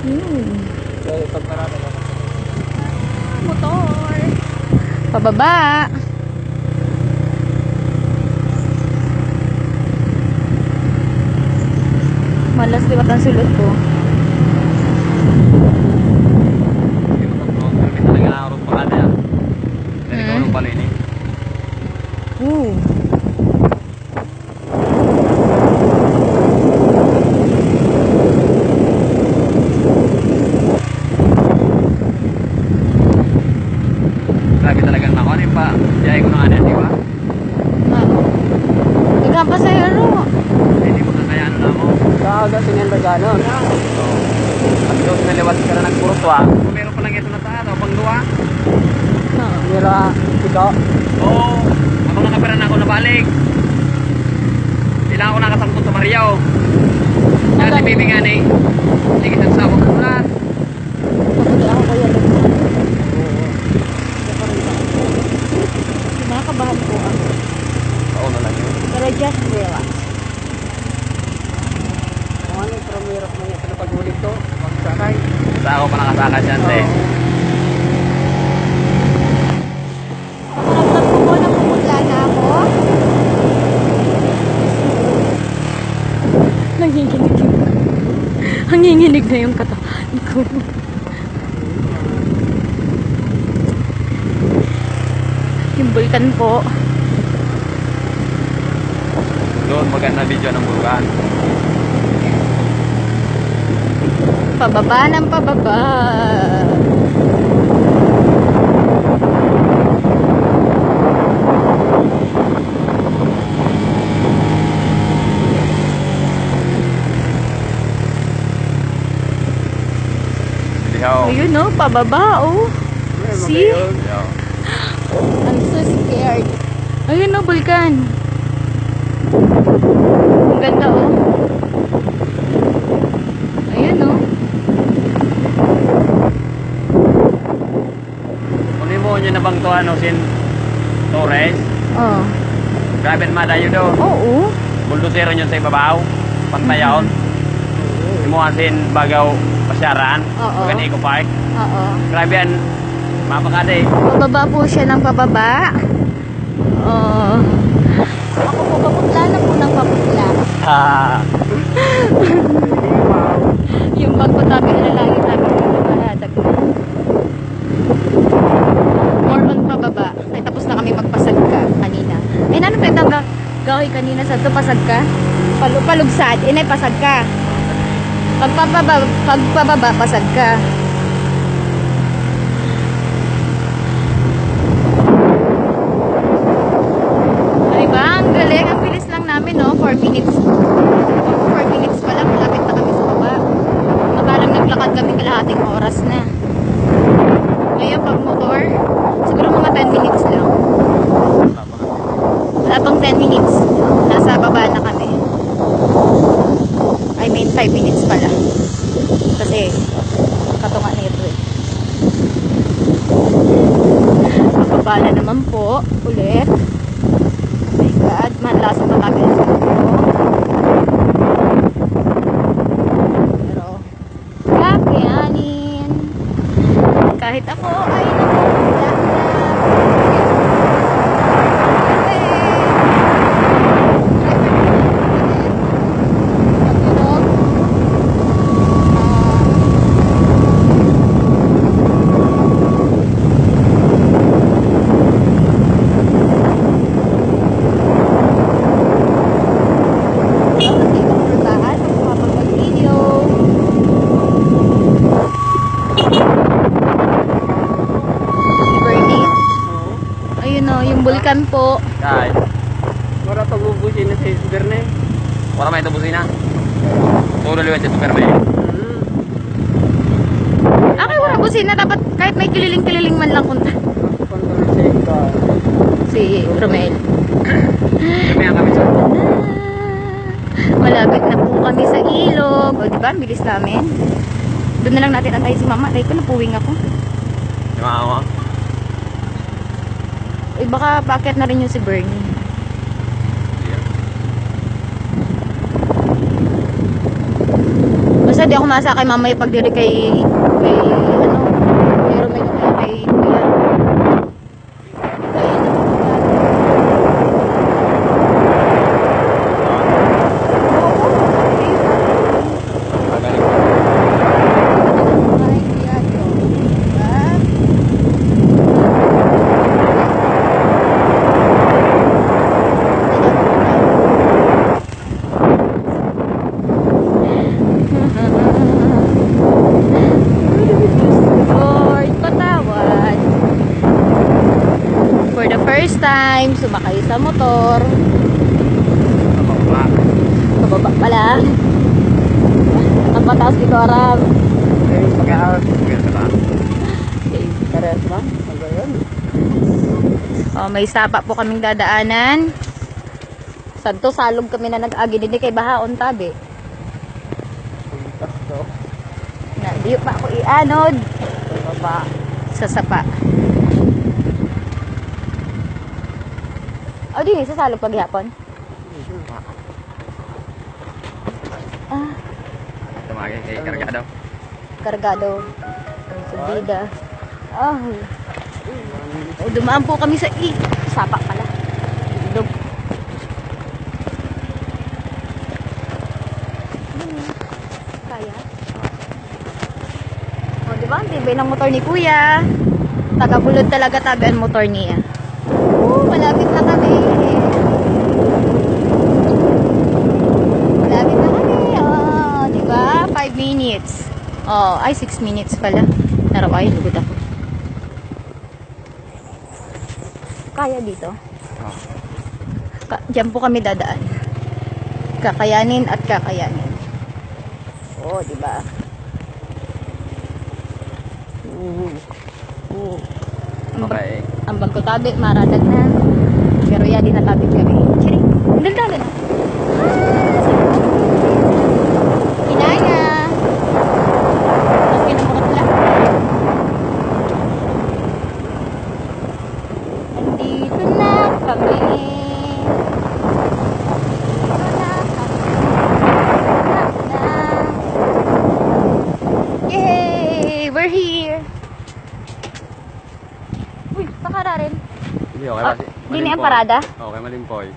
Yun. Pagparada ka. Motor. Pababa. Malas liwat ang sulot ko. Grabe talagang nakuha pa. Diyan ko na nga di ba? Tignan pa sa'yo, no? Hindi mo kakayaan na mo. Kakagasingin ba gano'n? Oo. Pag doon naliwas ka na nagpurutwa, kung meron pa lang ito na taas, o pangluwa. Meron ito? Oo. Ako nakapiran ako na balik. Kailangan ko nakasangkot sa Mariaw. Kaya si Bibi nga ni. Hindi kita sa ako kulat. Kapag ako kayo. Kinakabahan ko ako. Oo na lang yun. Pero just relax. Ano, pero mayroon mo nga sa paghulit to. Magsakay. Sa ako pa nakasakay dyan, te. Pakiramdam ko po na pumutla na ako. Nanginginig yung nanginginig na yung katawan ko. Yung bulkan po. Doon maganda video ng bulkan. Pababa ng pababa. Ayun, no? Pababa, oh. See? I'm so scared. Ayun, no? Bulkan. Ang ganda, oh. Ayun, no? Kunin mo nyo na bang to, ano, sin Torres? Oh. Grabe naman tayo doon. Oo. Buldosero nyo sa ibabaw. Pantayaon. Imuhasin bagaw pasyaran. Oo. Bagan Eco Park. Oo. Grabe yan. Mapakade. Pababa po siya ng pababa. Oo. Ako po paputla na po ng paputla. Yung pagpatabi na lagi namin nakalatag. More on pababa. Ay, tapos na kami magpasagka kanina. Ay, nanon pa ito gawin kanina sa ito pasagka? Palugsad. Inay pasagka. Pagpababa pasagka. Ang galing, ang bilis lang namin, no? 4 minutes. 4 minutes pa lang, malapit na kami sa baba. Makalang naglakad kami kalahating oras na. Ngayon, pag motor, siguro mga 10 minutes lang. Wala pang 10 minutes. Nasa baba na kami. I mean, 5 minutes pala. Kasi, katunga na ito eh. Pababa na naman po, ulit. God, manlasang matagi na sa ko. Pero, kakayanin. Kahit ako ay nakakula na. Bulkan po. Guys. Wala pa bubusin na si Berne. Wala may tubusin na. Tulo liwan si Berne. Okay, wala busin na. Dapat kahit may kililing-kililing man lang kunta. Si Romel. Kami ang kami sa. Malapit na po kami sa ilog. O diba, bilis namin. Doon na lang natin antayin si mama. Dahil ko napuwing ako. Si mama. Eh, baka bakit na rin yung si Bernie. Basta di hindi ako masakay mamaya pag diri kay ano, pero may kay kuya. Lord, patawad. For the first time, sumakay sa motor. Pababa pala. Ang pataas dito, Arab. Kares ba? Oh, may sapa po kaming dadaanan. Santo salog kami na nag-agi din kay bahaon tabi. Na, di pa ako ianod. Baba sa sapa. O, di sa salog paghihapon. Ah, Tumagay kay Kargado. kargado. Subida. Ay. Oh, dumaan po kami sa sapa pala. Ilog. Kaya? O, di ba? Ang tibay ng motor ni Kuya. Tagabulod talaga tabi ang motor niya. Malapit na kami. Malapit na kami. Oh, di ba? 5 minutes. Oh, ay 6 minutes pala. Naraway, lugod ako. Kaya dito? Oh. Diyan po kami dadaan. Kakayanin at kakayanin. Oh, di ba? Okay. Ang bangko tabi, maradag na. Pero yan, din natabig kami. Chiring, daldala na. Kinaya. Ang pinamurot lang. Nandito na kami. Yay! We're here! Uy, pakara rin. Hindi, okay Ah, ba? di na ang parada? Okay, malimpoy.